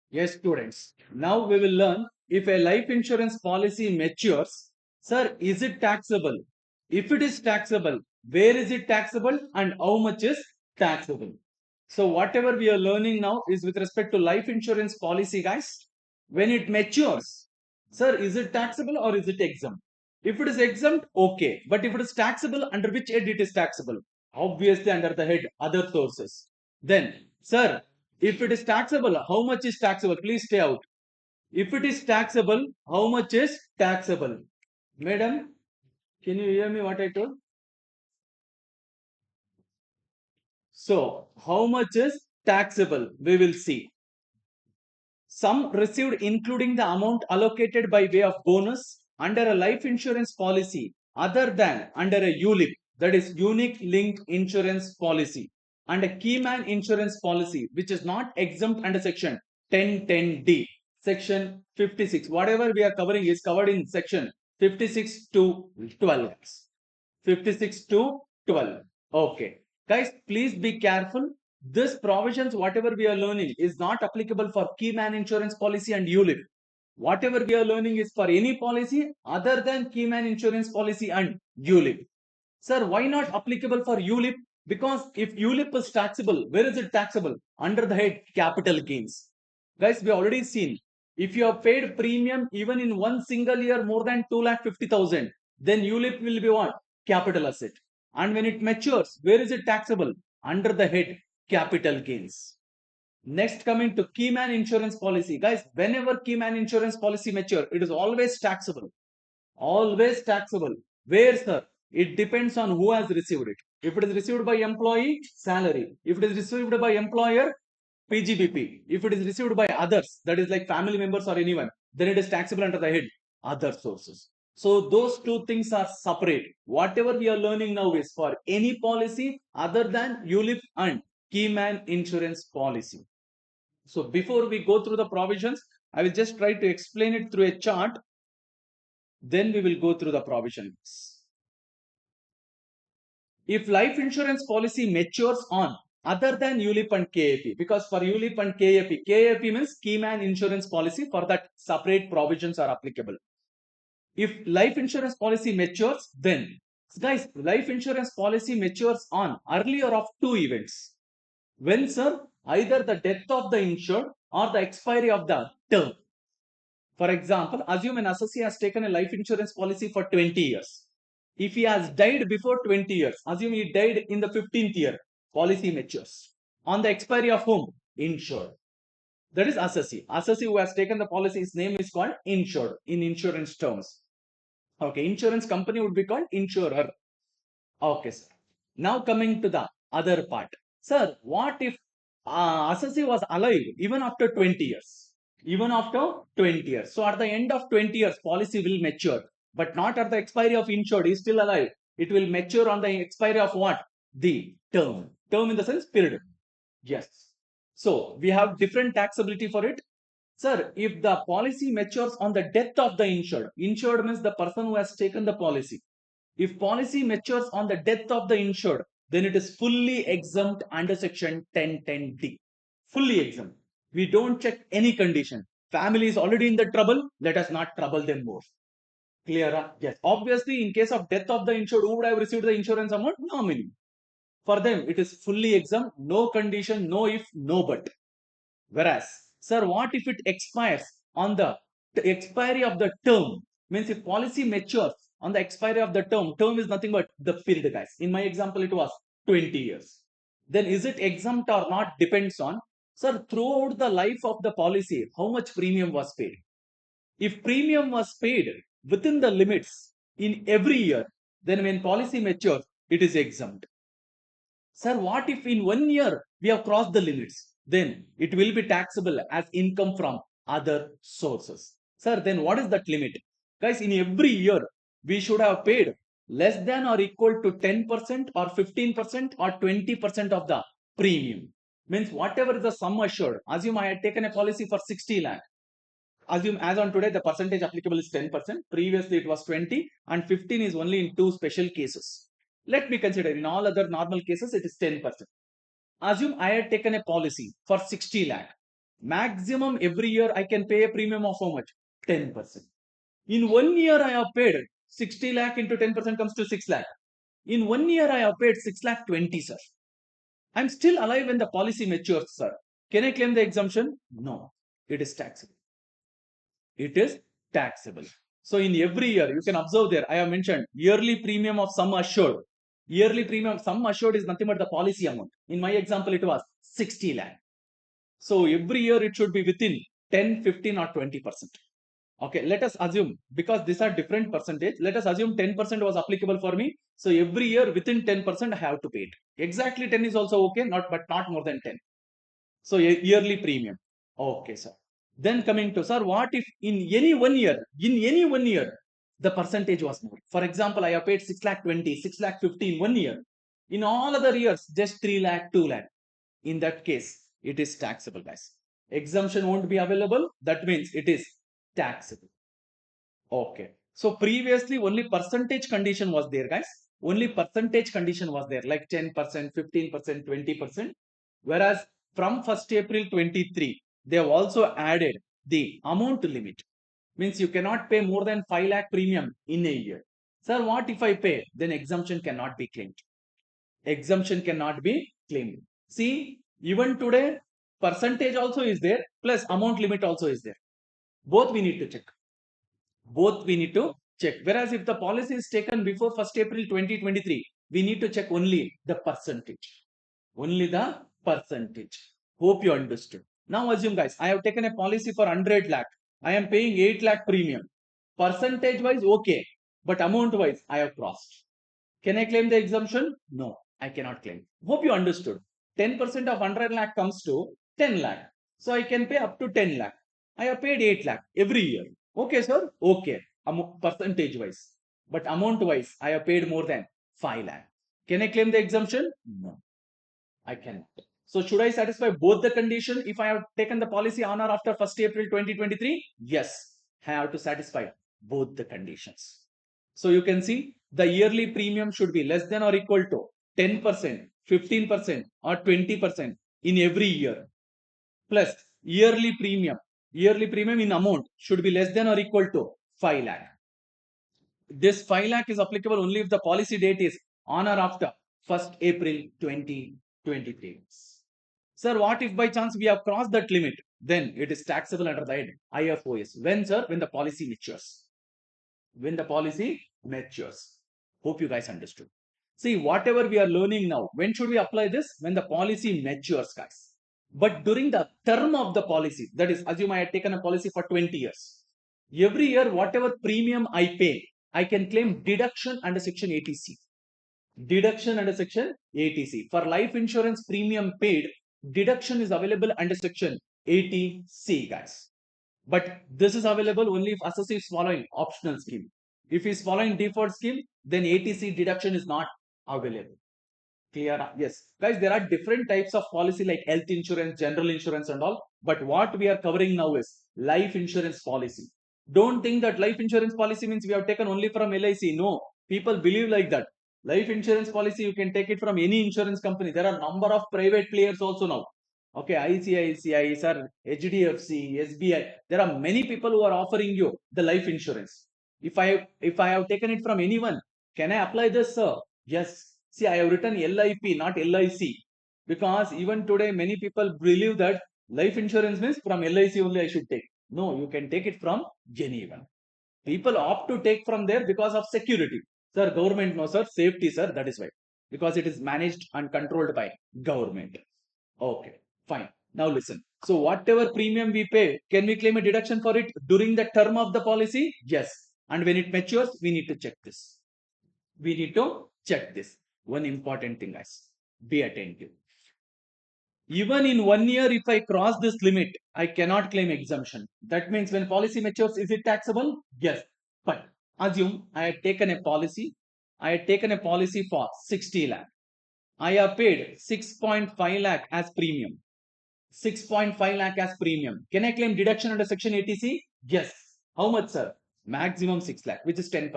Yes, students. Now we will learn if a life insurance policy matures, sir, is it taxable? If it is taxable, where is it taxable and how much is taxable? So whatever we are learning now is with respect to life insurance policy, guys. When it matures, sir, is it taxable or is it exempt? If it is exempt, okay. But if it is taxable, under which head it is taxable? Obviously under the head other sources. Then, sir, if it is taxable, how much is taxable? Please stay out. If it is taxable, how much is taxable? Madam, can you hear me what I told? So, how much is taxable? We will see. Some received including the amount allocated by way of bonus under a life insurance policy other than under a ULIP, that is unique linked insurance policy, and a keyman insurance policy which is not exempt under section 1010D, section 56. Whatever we are covering is covered in section 56 to 12. 56 to 12. Okay. Guys, please be careful. This provisions, whatever we are learning, is not applicable for Keyman insurance policy and ULIP. Whatever we are learning is for any policy other than Keyman insurance policy and ULIP. Sir, why not applicable for ULIP? Because if ULIP is taxable, where is it taxable? Under the head capital gains. Guys, we already seen. If you have paid premium even in one single year more than 2,50,000, then ULIP will be what? Capital asset. And when it matures, where is it taxable? Under the head capital gains. Next, coming to Keyman insurance policy. Guys, whenever Keyman insurance policy mature, it is always taxable. Always taxable. Where, sir? It depends on who has received it. If it is received by employee, salary. If it is received by employer, PGBP. If it is received by others, that is like family members or anyone, then it is taxable under the head other sources. So those two things are separate. Whatever we are learning now is for any policy other than ULIP and Keyman insurance policy. So before we go through the provisions, I will just try to explain it through a chart. Then we will go through the provisions. If life insurance policy matures on other than ULIP and KAP, because for ULIP and KAP means Keyman insurance policy, for that separate provisions are applicable. If life insurance policy matures, then guys, life insurance policy matures on earlier of two events. When, sir? Either the death of the insured or the expiry of the term. For example, assume an associate has taken a life insurance policy for 20 years. If he has died before 20 years, assume he died in the 15th year, policy matures. On the expiry of whom? Insured. That is associate. Associate who has taken the policy, his name is called insured in insurance terms. Okay, insurance company would be called insurer. Okay, sir. Now coming to the other part. Sir, what if associate was alive even after 20 years? Even after 20 years. So at the end of 20 years, policy will mature, but not at the expiry of insured. He is still alive. It will mature on the expiry of what? The term. Term in the sense period. Yes. So we have different taxability for it. Sir, if the policy matures on the death of the insured means the person who has taken the policy. If policy matures on the death of the insured, then it is fully exempt under section 1010D. Fully exempt. We don't check any condition. Family is already in the trouble, let us not trouble them more. Clear? Yes. Obviously, in case of death of the insured, who would have received the insurance amount? Nominee. For them, it is fully exempt, no condition, no if, no but. Whereas, sir, what if it expires on the expiry of the term? Means if policy matures on the expiry of the term is nothing but the period, guys. In my example, it was 20 years. Then is it exempt or not depends on, sir, throughout the life of the policy, how much premium was paid. If premium was paid within the limits in every year, then when policy matures, it is exempt. Sir, what if in 1 year we have crossed the limits? Then it will be taxable as income from other sources. Sir, then what is that limit? Guys, in every year, we should have paid less than or equal to 10% or 15% or 20% of the premium. Means whatever is the sum assured. Assume I had taken a policy for 60 lakh. Assume as on today, the percentage applicable is 10%. Previously, it was 20 and 15 is only in two special cases. Let me consider in all other normal cases, it is 10%. Assume I had taken a policy for 60 lakh. Maximum every year I can pay a premium of how much? 10%. In 1 year I have paid 60 lakh into 10% comes to 6 lakh. In 1 year I have paid 6 lakh 20, sir. I'm still alive when the policy matures, sir. Can I claim the exemption? No. It is taxable. It is taxable. So in every year, you can observe there, I have mentioned yearly premium of sum assured. Yearly premium sum assured is nothing but the policy amount. In my example, it was 60 lakh. So every year it should be within 10, 15 or 20%. Okay, let us assume, because these are different percentage, let us assume 10% was applicable for me. So every year within 10% I have to pay it. Exactly 10 is also okay, but not more than 10. So yearly premium. Okay, sir. Then coming to, sir, what if in any 1 year, the percentage was more? For example, I have paid 6 lakh 20, 6 lakh 15 1 year. In all other years, just 3 lakh, 2 lakh. In that case, it is taxable, guys. Exemption won't be available. That means it is taxable. Okay. So previously only percentage condition was there, guys. Only percentage condition was there, like 10%, 15%, 20%. Whereas from 1st April 23, they have also added the amount limit. Means you cannot pay more than 5 lakh premium in a year. Sir, what if I pay? Then exemption cannot be claimed. Exemption cannot be claimed. See, even today, percentage also is there, plus amount limit also is there. Both we need to check. Both we need to check. Whereas if the policy is taken before 1st April 2023, we need to check only the percentage. Only the percentage. Hope you understood. Now assume, guys, I have taken a policy for 100 lakh. I am paying 8 lakh premium. Percentage wise, okay. But amount wise, I have crossed. Can I claim the exemption? No, I cannot claim. Hope you understood. 10% of 100 lakh comes to 10 lakh. So I can pay up to 10 lakh. I have paid 8 lakh every year. Okay, sir? Okay. Percentage wise. But amount wise, I have paid more than 5 lakh. Can I claim the exemption? No, I cannot. So should I satisfy both the condition if I have taken the policy on or after 1st April 2023? Yes, I have to satisfy both the conditions. So you can see the yearly premium should be less than or equal to 10%, 15% or 20% in every year. Plus yearly premium in amount should be less than or equal to 5 lakh. This 5 lakh is applicable only if the policy date is on or after 1st April 2023. Sir, what if by chance we have crossed that limit? Then it is taxable under the IFOS. When, sir? When the policy matures. When the policy matures. Hope you guys understood. See, whatever we are learning now, when should we apply this? When the policy matures, guys. But during the term of the policy, that is, assume I had taken a policy for 20 years. Every year, whatever premium I pay, I can claim deduction under section 80C. Deduction under section 80C. For life insurance premium paid, deduction is available under section 80C, guys. But this is available only if assessee is following optional scheme. If he is following default scheme, then 80C deduction is not available. Clear? Yes. Guys, there are different types of policy like health insurance, general insurance and all. But what we are covering now is life insurance policy. Don't think that life insurance policy means we have taken only from LIC. No, people believe like that. Life insurance policy, you can take it from any insurance company. There are number of private players also now. Okay, ICICI, sir, HDFC, SBI. There are many people who are offering you the life insurance. If I have taken it from anyone, can I apply this, sir? Yes. See, I have written LIP, not LIC. Because even today, many people believe that life insurance means from LIC only I should take. No, you can take it from anyone. People opt to take from there because of security. Sir, government, no, sir. Safety, sir. That is why. Because it is managed and controlled by government. Okay, fine. Now listen. So whatever premium we pay, can we claim a deduction for it during the term of the policy? Yes. And when it matures, we need to check this. We need to check this. One important thing, guys. Be attentive. Even in 1 year, if I cross this limit, I cannot claim exemption. That means when policy matures, is it taxable? Yes. But assume I had taken a policy. I had taken a policy for 60 lakh. I have paid 6.5 lakh as premium. 6.5 lakh as premium. Can I claim deduction under section 80C? Yes. How much, sir? Maximum 6 lakh, which is 10%.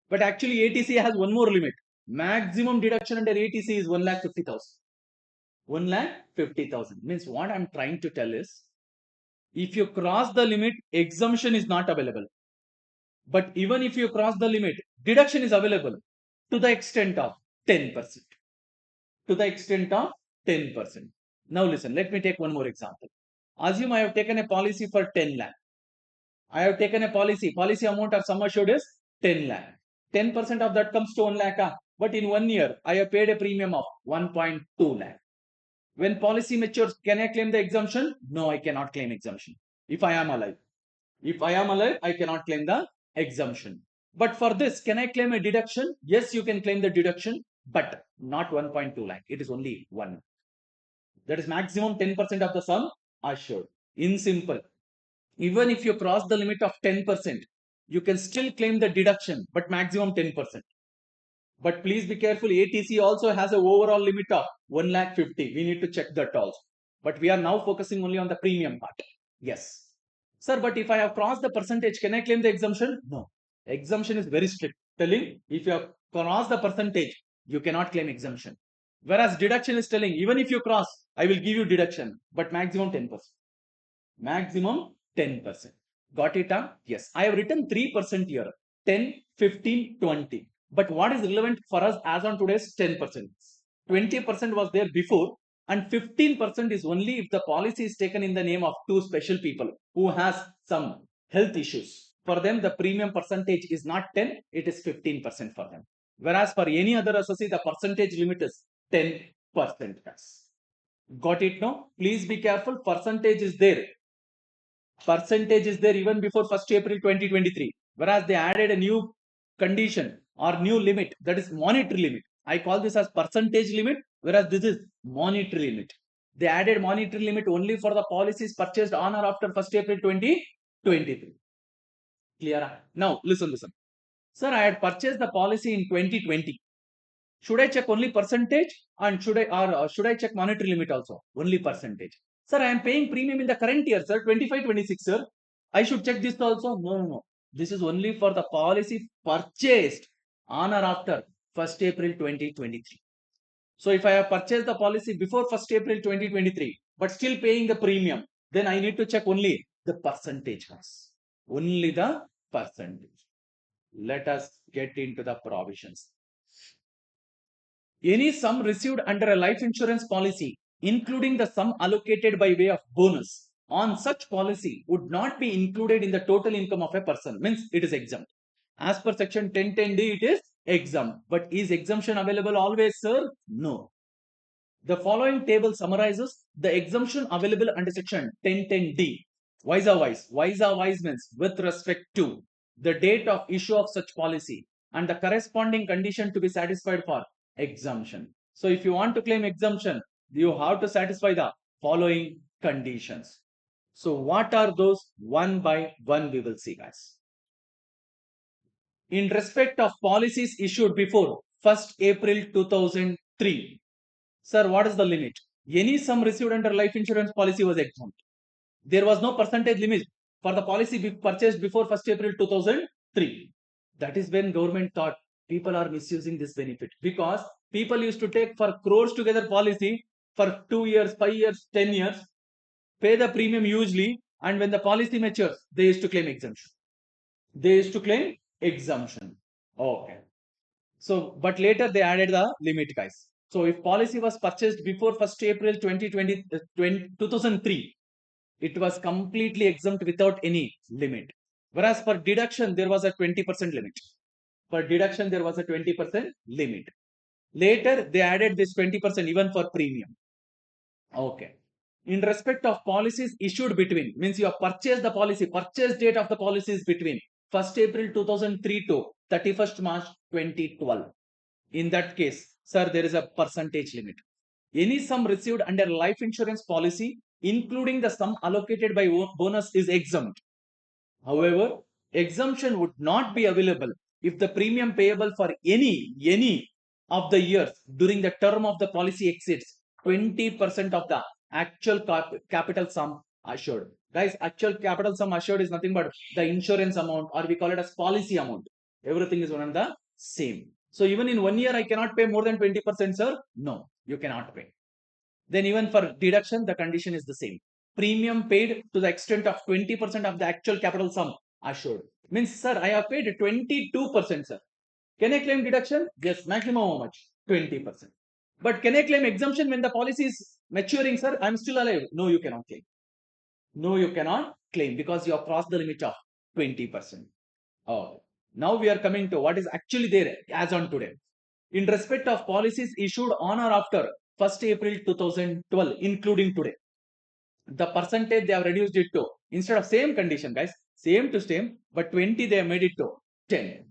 But actually 80C has one more limit. Maximum deduction under 80C is 1,50,000. 1,50,000 means what I'm trying to tell is If you cross the limit, exemption is not available. But even if you cross the limit, deduction is available to the extent of 10%. To the extent of 10%. Now listen, let me take one more example. Assume I have taken a policy for 10 lakh. I have taken a policy amount of sum assured is 10 lakh. 10% of that comes to 1 lakh. But in 1 year, I have paid a premium of 1.2 lakh. When policy matures, can I claim the exemption? No, I cannot claim exemption. If I am alive. If I am alive, I cannot claim the exemption. But for this, can I claim a deduction? Yes, you can claim the deduction, but not 1.2 lakh. It is only 1. That is maximum 10% of the sum assured. In simple, even if you cross the limit of 10%, you can still claim the deduction, but maximum 10%. But please be careful, ATC also has an overall limit of 1 lakh 50. We need to check that also. But we are now focusing only on the premium part. Yes. Sir, but if I have crossed the percentage, can I claim the exemption? No. Exemption is very strict. Telling if you have crossed the percentage, you cannot claim exemption. Whereas deduction is telling even if you cross, I will give you deduction, but maximum 10%. Maximum 10%. Got it? Yes. I have written 3% here. 10, 15, 20. But what is relevant for us as on today's 10%? 20% was there before, and 15% is only if the policy is taken in the name of two special people who has some health issues. For them, the premium percentage is not 10, it is 15% for them. Whereas for any other associate, the percentage limit is 10%. Got it? No? Please be careful. Percentage is there. Percentage is there even before 1st April 2023. Whereas they added a new condition or new limit, that is monetary limit. I call this as percentage limit, whereas this is monetary limit. They added monetary limit only for the policies purchased on or after 1st April 2023. Clear? Now, listen. Sir, I had purchased the policy in 2020. Should I check only percentage and should I check monetary limit also? Only percentage. Sir, I am paying premium in the current year, sir, 25-26, sir. I should check this also? No. This is only for the policy purchased on or after 1st April 2023. So if I have purchased the policy before 1st April 2023, but still paying the premium, then I need to check only the percentage. Only the percentage. Let us get into the provisions. Any sum received under a life insurance policy, including the sum allocated by way of bonus on such policy, would not be included in the total income of a person. Means it is exempt. As per section 1010D, it is exempt. But is exemption available always, sir? No. The following table summarizes the exemption available under section 1010D. Wise means with respect to the date of issue of such policy and the corresponding condition to be satisfied for exemption. So if you want to claim exemption, you have to satisfy the following conditions. So what are those? One by one we will see, guys. In respect of policies issued before 1st April 2003. Sir, what is the limit? Any sum received under life insurance policy was exempt. There was no percentage limit for the policy purchased before 1st April 2003. That is when government thought people are misusing this benefit, because people used to take for crores together policy for 2 years, 5 years, 10 years, pay the premium hugely, and when the policy matures, they used to claim exemption. Okay. So, but later they added the limit, guys. So if policy was purchased before 1st April 2003, it was completely exempt without any limit. Whereas for deduction, there was a 20% limit. For deduction, there was a 20% limit. Later, they added this 20% even for premium. Okay. In respect of policies issued between, means you have purchased the policy, purchase date of the policy is between 1st April 2003 to 31st March 2012. In that case, sir, there is a percentage limit. Any sum received under life insurance policy, including the sum allocated by bonus, is exempt. However, exemption would not be available if the premium payable for any of the years during the term of the policy exceeds 20% of the actual capital sum assured. Guys, actual capital sum assured is nothing but the insurance amount, or we call it as policy amount. Everything is one and the same. So even in 1 year, I cannot pay more than 20%, sir. No, you cannot pay. Then even for deduction, the condition is the same. premium paid to the extent of 20% of the actual capital sum assured. Means, sir, I have paid 22%, sir. Can I claim deduction? Yes, maximum how much? 20%. But can I claim exemption when the policy is maturing, sir? I'm still alive. No, you cannot claim. No, you cannot claim because you have crossed the limit of 20%. Oh, now we are coming to what is actually there as on today. In respect of policies issued on or after 1st April 2012, including today, the percentage they have reduced it to, instead of same condition, guys, same to same, but 20 they have made it to 10.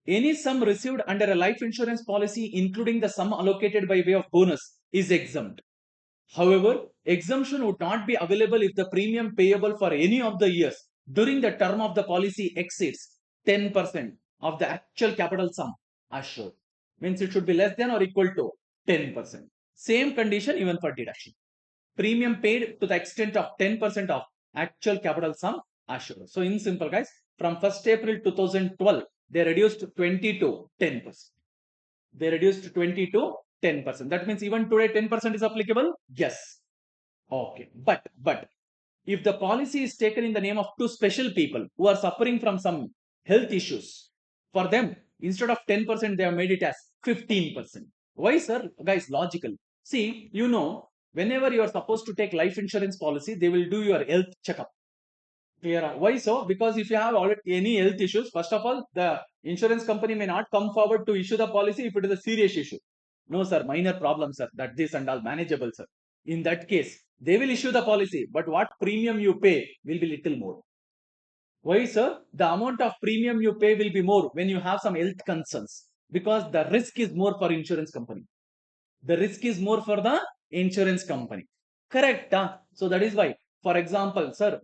Any sum received under a life insurance policy, including the sum allocated by way of bonus, is exempt. However, exemption would not be available if the premium payable for any of the years during the term of the policy exceeds 10% of the actual capital sum assured. Means it should be less than or equal to 10%. Same condition even for deduction. Premium paid to the extent of 10% of actual capital sum assured. So in simple, guys, from 1st April 2012, they reduced 20 to 10%. They reduced 20 to 10%. That means even today 10% is applicable? Yes. Okay. But if the policy is taken in the name of two special people who are suffering from some health issues, for them, instead of 10%, they have made it as 15%. Why, sir? Guys, logical. See, whenever you are supposed to take life insurance policy, they will do your health checkup. Clear? Why so? Because if you have any health issues, first of all, the insurance company may not come forward to issue the policy if it is a serious issue. No, sir, minor problem, sir. That this and all manageable, sir. In that case, they will issue the policy, but what premium you pay will be little more. Why, sir? The amount of premium you pay will be more when you have some health concerns because the risk is more for insurance company. The risk is more for the insurance company. Correct. So that is why, for example, sir,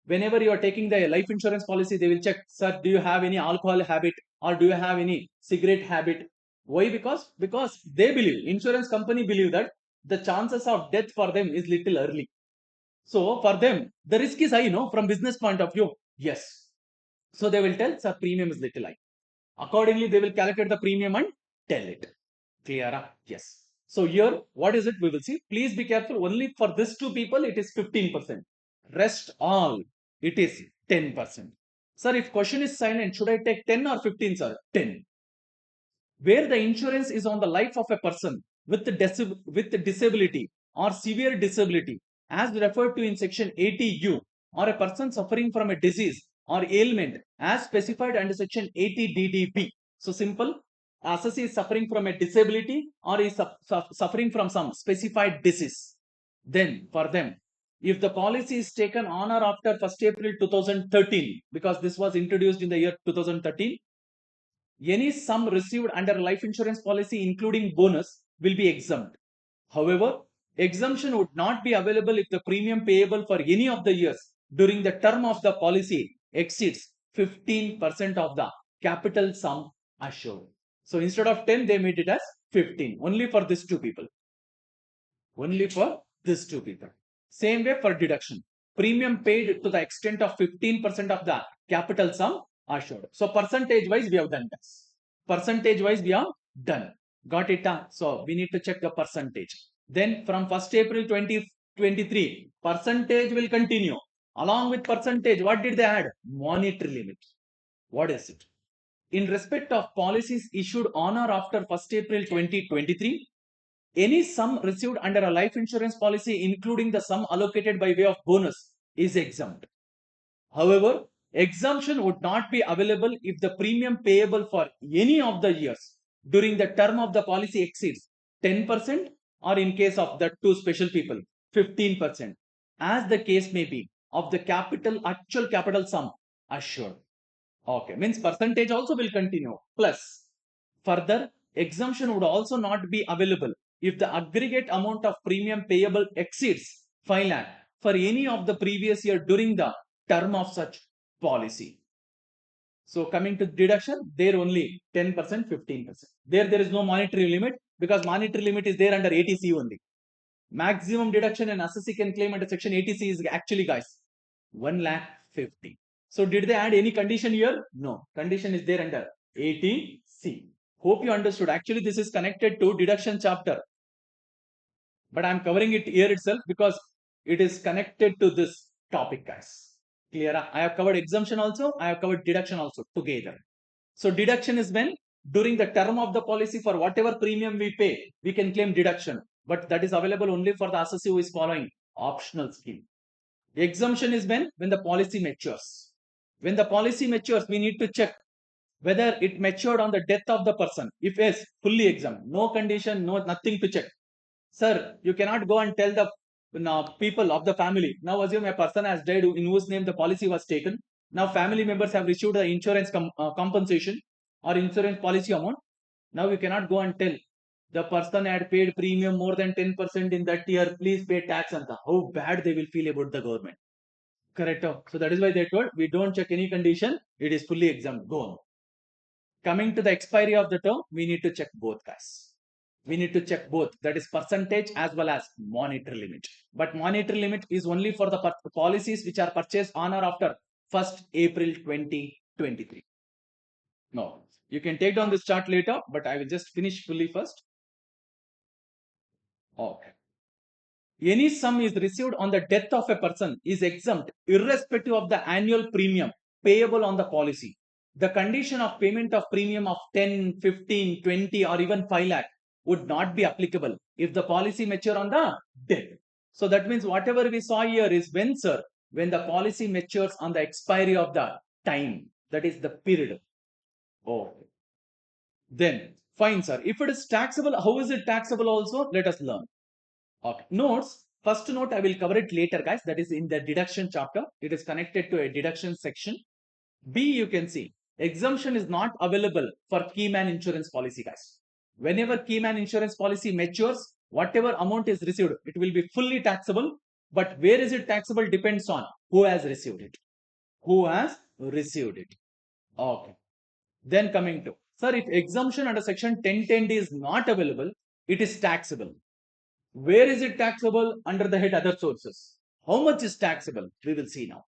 whenever you are taking the life insurance policy, they will check, sir, do you have any alcohol habit or do you have any cigarette habit? Why? Because they believe, insurance company believe that the chances of death for them is little early. So for them, the risk is high, from business point of view. Yes. So they will tell, sir, premium is little high. Accordingly, they will calculate the premium and tell it. Clear? Yes. So here, what is it? We will see. Please be careful. Only for these two people, it is 15%. Rest all, it is 10%. Sir, if question is silent, should I take 10 or 15, sir? 10. Where the insurance is on the life of a person with disability or severe disability, as referred to in section 80U, or a person suffering from a disease or ailment as specified under section 80DDB. So simple, assessee is suffering from a disability or is suffering from some specified disease. Then for them, if the policy is taken on or after 1st April 2013, because this was introduced in the year 2013, any sum received under a life insurance policy, including bonus, will be exempt. However, exemption would not be available if the premium payable for any of the years during the term of the policy exceeds 15% of the capital sum assured. So instead of 10, they made it as 15, only for these two people. Only for these two people. Same way for deduction. Premium paid to the extent of 15% of the capital sum assured. So percentage wise, we have done this. Percentage wise, we have done. Got it? So we need to check the percentage. Then from 1st April 2023, percentage will continue. Along with percentage, what did they add? Monetary limit. What is it? In respect of policies issued on or after 1st April 2023, any sum received under a life insurance policy, including the sum allocated by way of bonus, is exempt. However, exemption would not be available if the premium payable for any of the years during the term of the policy exceeds 10%, or in case of the two special people, 15%, as the case may be, of the actual capital sum assured. Okay, means percentage also will continue. Plus, further, exemption would also not be available if the aggregate amount of premium payable exceeds 5 lakh for any of the previous year during the term of such policy. So coming to deduction, there only 10%, 15%. There is no monetary limit because monetary limit is there under 80C only. Maximum deduction and assessee can claim under section 80C is actually, guys, 1,50,000. So did they add any condition here? No. Condition is there under 80C. Hope you understood. Actually, this is connected to deduction chapter. But I am covering it here itself because it is connected to this topic, guys. Clear? I have covered exemption also, I have covered deduction also together. So deduction is when during the term of the policy for whatever premium we pay, we can claim deduction. But that is available only for the assessee who is following optional scheme. Exemption is when the policy matures. When the policy matures, we need to check whether it matured on the death of the person. If yes, fully exempt, no condition, no nothing to check. Sir, you cannot go and tell the people of the family. Now assume a person has died in whose name the policy was taken. Now family members have received the insurance compensation or insurance policy amount. Now you cannot go and tell the person had paid premium more than 10% in that year. Please pay tax and how bad they will feel about the government. Correct. So that is why they told we don't check any condition. It is fully exempt. Go on. Coming to the expiry of the term, we need to check both, guys. We need to check both, that is percentage as well as monetary limit. But monetary limit is only for the policies which are purchased on or after 1st April 2023. No, you can take down this chart later, but I will just finish fully first. Okay. Any sum is received on the death of a person is exempt irrespective of the annual premium payable on the policy. The condition of payment of premium of 10, 15, 20 or even 5 lakh would not be applicable if the policy mature on the death. So that means whatever we saw here is when, sir, when the policy matures on the expiry of the time, that is the period. Oh, then fine, sir. If it is taxable, how is it taxable also? Let us learn. Okay. Notes. First note I will cover it later, guys. That is in the deduction chapter. It is connected to a deduction section. B, you can see exemption is not available for keyman insurance policy, guys. Whenever keyman insurance policy matures, whatever amount is received, it will be fully taxable. But where is it taxable depends on who has received it. Who has received it. Okay. Then coming to, sir, if exemption under section 1010D is not available, it is taxable. Where is it taxable? Under the head other sources. How much is taxable? We will see now.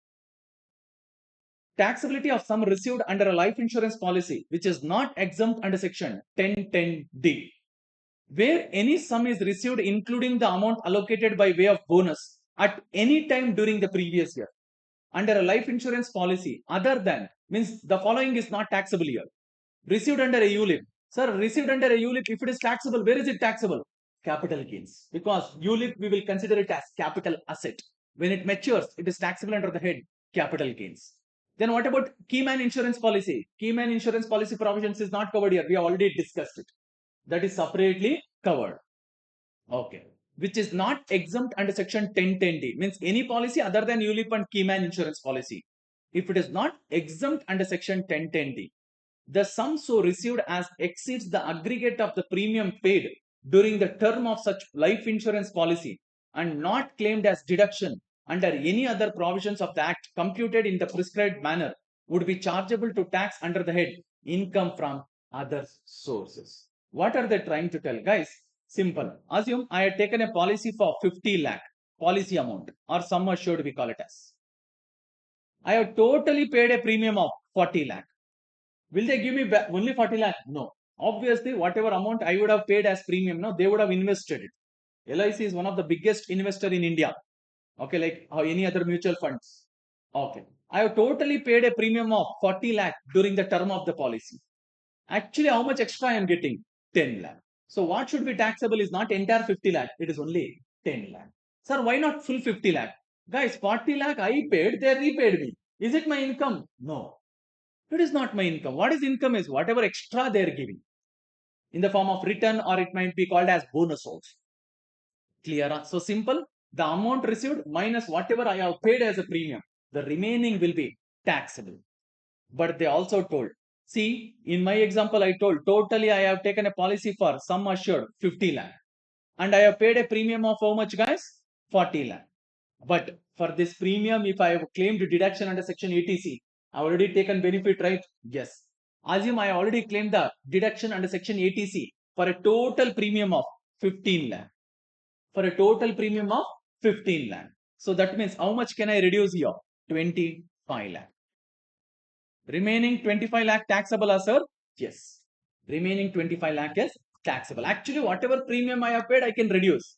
Taxability of sum received under a life insurance policy which is not exempt under section 1010D. Where any sum is received including the amount allocated by way of bonus at any time during the previous year. Under a life insurance policy other than, means the following is not taxable here. Received under a ULIP. Sir, received under a ULIP, if it is taxable, where is it taxable? Capital gains. Because ULIP, we will consider it as capital asset. When it matures, it is taxable under the head capital gains. Then what about keyman insurance policy? Keyman insurance policy provisions is not covered here. We have already discussed it. That is separately covered. Okay. Which is not exempt under section 1010D. Means any policy other than ULIP and keyman insurance policy. If it is not exempt under section 1010D, the sum so received as exceeds the aggregate of the premium paid during the term of such life insurance policy and not claimed as deduction under any other provisions of the act computed in the prescribed manner would be chargeable to tax under the head income from other sources. What are they trying to tell, guys? Simple. Assume I had taken a policy for 50 lakh policy amount or sum assured we call it as. I have totally paid a premium of 40 lakh. Will they give me back only 40 lakh? No. Obviously, whatever amount I would have paid as premium, no, they would have invested it. LIC is one of the biggest investor in India. Okay, like any other mutual funds. Okay. I have totally paid a premium of 40 lakh during the term of the policy. Actually, how much extra I am getting? 10 lakh. So what should be taxable is not entire 50 lakh. It is only 10 lakh. Sir, why not full 50 lakh? Guys, 40 lakh I paid, they repaid me. Is it my income? No. It is not my income. What is income is whatever extra they are giving in the form of return or it might be called as bonus also. Clear? So simple. The amount received minus whatever I have paid as a premium. The remaining will be taxable. But they also told, see, in my example, I told totally I have taken a policy for sum assured 50 lakh. And I have paid a premium of how much, guys? 40 lakh. But for this premium, if I have claimed deduction under section 80C, I already taken benefit, right? Yes. Assume I already claimed the deduction under section 80C for a total premium of 15 lakh. For a total premium of 15 lakh. So that means how much can I reduce here? 25 lakh. Remaining 25 lakh taxable, sir? Yes. Remaining 25 lakh is taxable. Actually, whatever premium I have paid, I can reduce.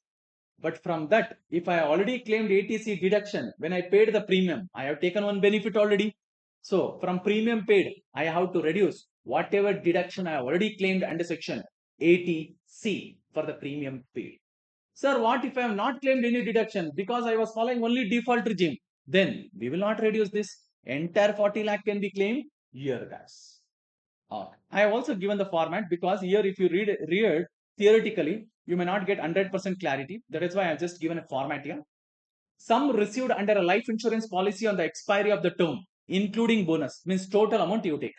But from that, if I already claimed ATC deduction, when I paid the premium, I have taken one benefit already. So from premium paid, I have to reduce whatever deduction I have already claimed under section 80C for the premium paid. Sir, what if I have not claimed any deduction because I was following only default regime? Then we will not reduce this. Entire 40 lakh can be claimed here, guys. I have also given the format because here if you read theoretically, you may not get 100% clarity. That is why I have just given a format here. Sum received under a life insurance policy on the expiry of the term, including bonus, means total amount you take,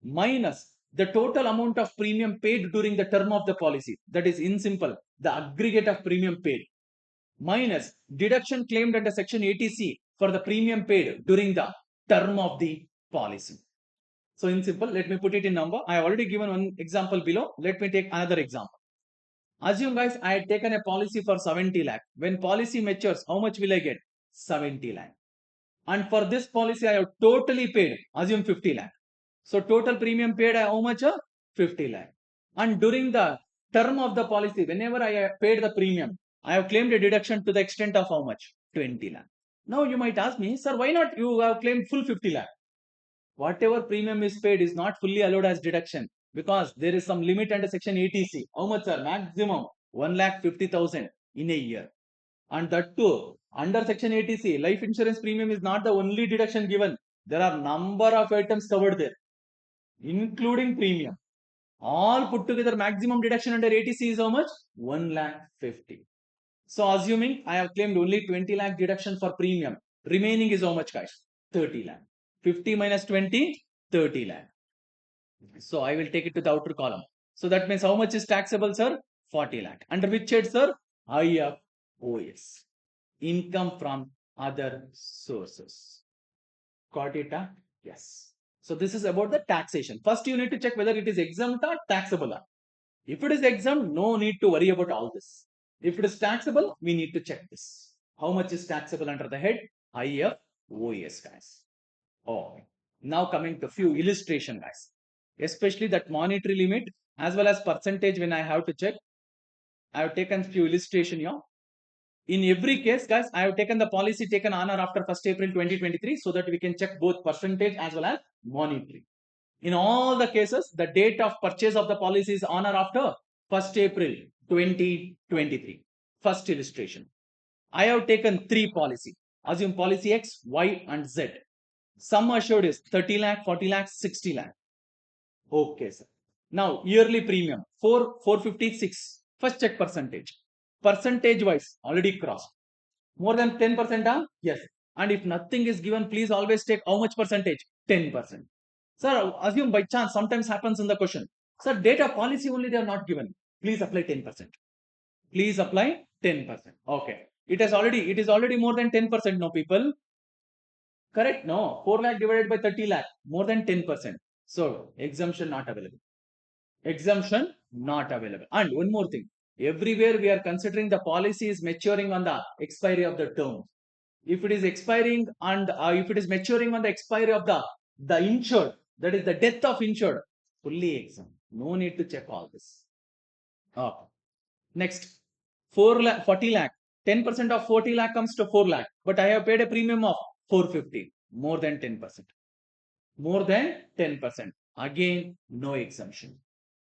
minus the total amount of premium paid during the term of the policy. That is in simple, the aggregate of premium paid, minus deduction claimed under section 80C for the premium paid during the term of the policy. So in simple, let me put it in number. I have already given one example below. Let me take another example. Assume guys, I had taken a policy for 70 lakh. When policy matures, how much will I get? 70 lakh. And for this policy, I have totally paid. Assume 50 lakh. So total premium paid, how much? 50 lakh. And during the term of the policy, whenever I have paid the premium, I have claimed a deduction to the extent of how much? 20 lakh. Now you might ask me, sir, why not you have claimed full 50 lakh? Whatever premium is paid is not fully allowed as deduction because there is some limit under section 80C. How much, sir? Maximum 1,50,000 in a year. And that too, under section 80C, life insurance premium is not the only deduction given. There are number of items covered there, including premium. All put together, maximum deduction under 80C is how much? 1,50,000. So assuming I have claimed only 20 lakh deduction for premium, remaining is how much, guys? 30 lakh. 50 minus 20, 30 lakh. So I will take it to the outer column. So that means how much is taxable, sir? 40 lakh. Under which head, sir? IFOS. Income from other sources. Got it? Yes. So this is about the taxation. First, you need to check whether it is exempt or taxable. If it is exempt, no need to worry about all this. If it is taxable, we need to check this. How much is taxable under the head? IFOS, guys. Oh, now coming to few illustration, guys. Especially that monetary limit as well as percentage when I have to check. I have taken few illustration here. In every case, guys, I have taken the policy taken on or after 1st April 2023 so that we can check both percentage as well as monetary. In all the cases, the date of purchase of the policy is on or after 1st April 2023. First illustration. I have taken three policy. Assume policy X, Y and Z. Sum assured is 30 lakh, 40 lakh, 60 lakh. Okay, sir. Now, yearly premium 456. First check percentage. Percentage wise, already crossed. More than 10%? Yes. And if nothing is given, please always take how much percentage? 10%. Sir, assume by chance, sometimes happens in the question. Sir, data policy only they are not given. Please apply 10%. Please apply 10%. Okay. It is already more than 10% now, people. Correct? No. 4 lakh divided by 30 lakh, more than 10%. So, exemption not available. Exemption not available. And one more thing. Everywhere we are considering the policy is maturing on the expiry of the term. If it is expiring and if it is maturing on the expiry of the insured, that is the death of insured, fully exempt. No need to check all this. Next, 40 lakh. 10% of 40 lakh comes to 4 lakh. But I have paid a premium of 450. More than 10%. More than 10%. Again, no exemption.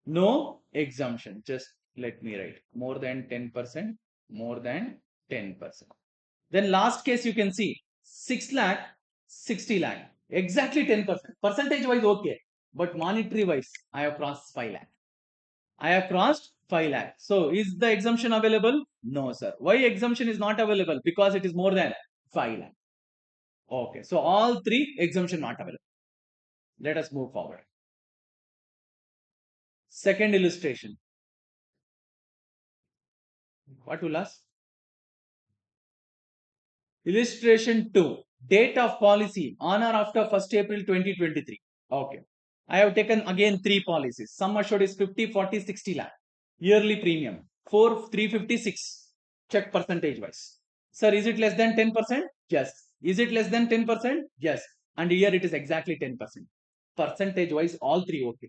No exemption. Just let me write. More than 10%. More than 10%. Then last case you can see 6 lakh, 60 lakh. Exactly 10%. Percentage wise okay. But monetary wise, I have crossed 5 lakh. I have crossed 5 lakh. So is the exemption available? No, sir. Why exemption is not available? Because it is more than 5 lakh. Okay. So all three exemption not available. Let us move forward. Second illustration. What will ask? Illustration 2. Date of policy on or after 1st April 2023. Okay. I have taken again three policies. Sum assured is 50, 40, 60 lakh. Yearly premium 356. Check percentage wise. Sir, is it less than 10%? Yes. Is it less than 10%? Yes. And here it is exactly 10%. Percentage wise, all three okay.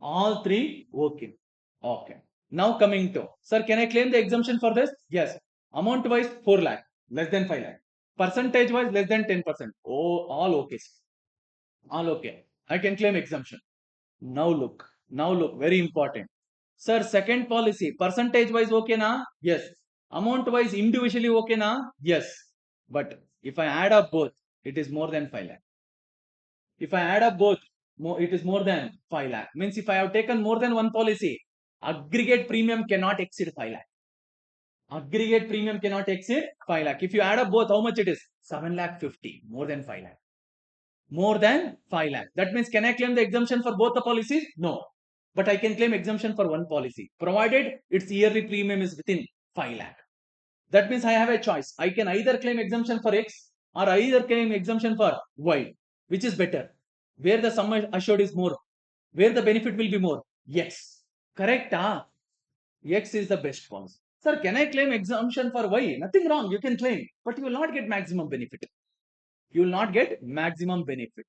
All three okay. Okay. Now coming to, sir, can I claim the exemption for this? Yes. Amount wise 4 lakh, less than 5 lakh. Percentage wise less than 10%. Oh, all okay. All okay. I can claim exemption. Now look, very important. Sir, second policy, percentage wise okay na? Yes. Amount wise individually okay na? Yes. But if I add up both, it is more than 5 lakh. If I add up both, it is more than 5 lakh. Means if I have taken more than one policy, aggregate premium cannot exceed 5 lakh. Aggregate premium cannot exceed 5 lakh. If you add up both, how much it is? 7 lakh 50, more than 5 lakh. More than 5 lakh. That means can I claim the exemption for both the policies? No. But I can claim exemption for one policy, provided its yearly premium is within 5 lakh. That means I have a choice. I can either claim exemption for X or either claim exemption for Y. Which is better? Where the sum assured is more? Where the benefit will be more? X. Correct? X is the best policy. Sir, can I claim exemption for Y? Nothing wrong. You can claim, but you will not get maximum benefit. You will not get maximum benefit.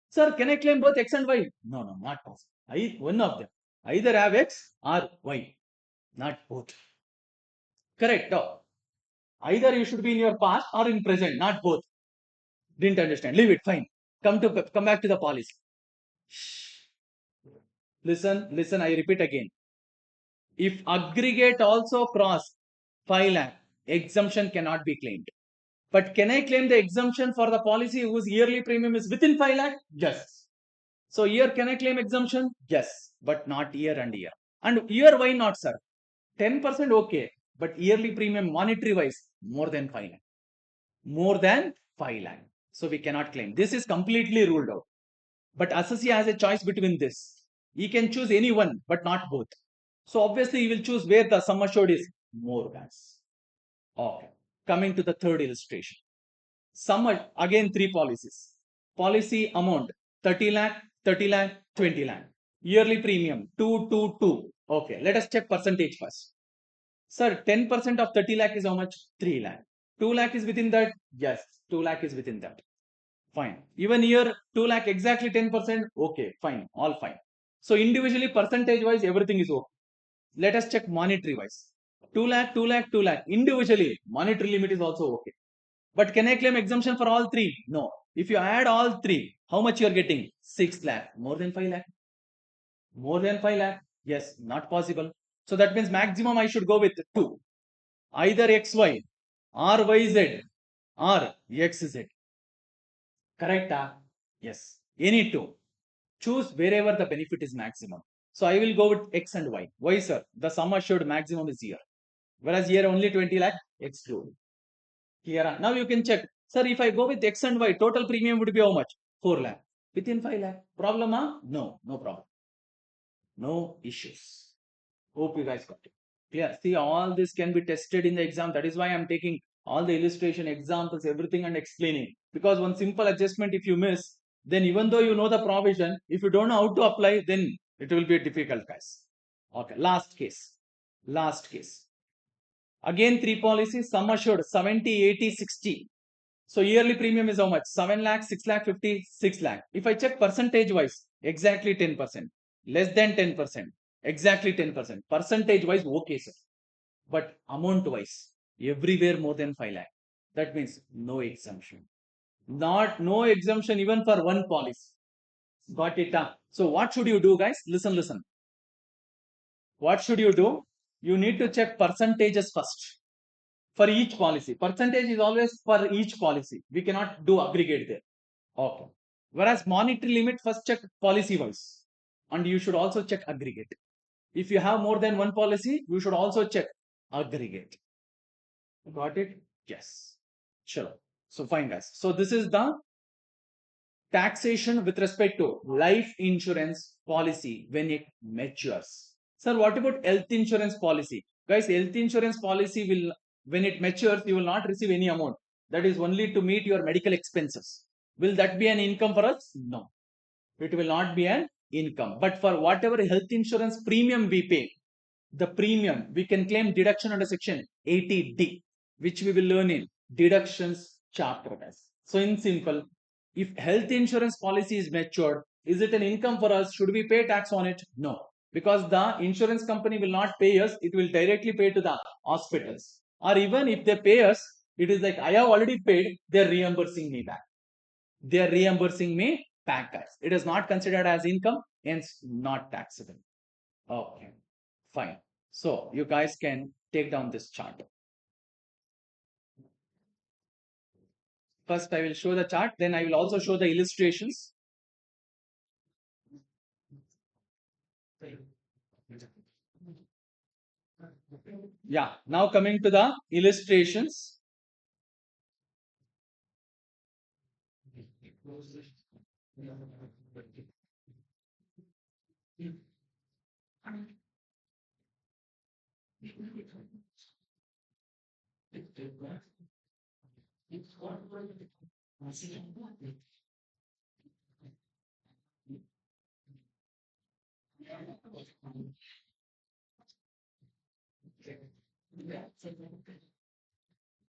Sir, can I claim both X and Y? No, no, not possible. One of them. Either have X or Y, not both. Correct. Either you should be in your past or in present, not both. Didn't understand. Leave it. Fine. Come back to the policy. Listen. I repeat again. If aggregate also cross 5 lakh, exemption cannot be claimed. But can I claim the exemption for the policy whose yearly premium is within 5 lakh? Yes. So here can I claim exemption? Yes, but not year and year. And year why not, sir? 10% okay, but yearly premium monetary wise more than 5 lakh. More than 5 lakh. So we cannot claim. This is completely ruled out. But assessee has a choice between this. He can choose any one, but not both. So obviously he will choose where the sum assured is more, guys. Okay. Coming to the third illustration. Again 3 policies. Policy amount 30 lakh, 30 lakh, 20 lakh. Yearly premium 222. Okay, let us check percentage first. Sir, 10% of 30 lakh is how much? 3 lakh. 2 lakh is within that? Yes, 2 lakh is within that. Fine. Even here 2 lakh exactly 10%. Okay, fine. All fine. So individually percentage wise everything is okay. Let us check monetary wise. 2 lakh, 2 lakh, 2 lakh. Individually monetary limit is also okay. But can I claim exemption for all three? No. If you add all three, how much you are getting? 6 lakh. More than 5 lakh? More than 5 lakh? Yes, not possible. So that means maximum I should go with 2. Either XY or YZ or XZ. Correct? Yes. Any two. Choose wherever the benefit is maximum. So I will go with X and Y. Why, sir? The sum assured maximum is here. Whereas here only 20 lakh exclude. Here. Now you can check. Sir, if I go with X and Y, total premium would be how much? 4 lakh. Within 5 lakh. Problem, huh? No, no problem. No issues. Hope you guys got it. Clear. See, all this can be tested in the exam. That is why I'm taking all the illustration, examples, everything and explaining. Because one simple adjustment, if you miss, then even though you know the provision, if you don't know how to apply, then it will be difficult, guys. Okay, last case. Last case. Again, 3 policies, sum assured 70, 80, 60. So yearly premium is how much? 7 lakh, 6 lakh, 50, 6 lakh. If I check percentage wise, exactly 10%. Less than 10%. Exactly 10%. Percentage wise, okay, sir. But amount wise, everywhere more than 5 lakh. That means no exemption. No exemption even for one policy. Got it? So what should you do, guys? Listen. What should you do? You need to check percentages first. For each policy. Percentage is always for each policy. We cannot do aggregate there. Okay. Whereas monetary limit, first check policy wise. And you should also check aggregate. If you have more than one policy, you should also check aggregate. Got it? Yes. Sure. So fine, guys. So this is the taxation with respect to life insurance policy when it matures. Sir, what about health insurance policy? Guys, health insurance policy will, when it matures, you will not receive any amount. That is only to meet your medical expenses. Will that be an income for us? No. It will not be an income. But for whatever health insurance premium we pay, the premium, we can claim deduction under section 80D, which we will learn in deductions chapter, guys. So in simple, if health insurance policy is matured, is it an income for us? Should we pay tax on it? No, because the insurance company will not pay us. It will directly pay to the hospitals. Or even if they pay us, it is like I have already paid, they're reimbursing me back. They're reimbursing me back, guys. It is not considered as income, hence not taxable. Okay, fine. So you guys can take down this chart. First, I will show the chart, then I will also show the illustrations. Yeah, now coming to the illustrations.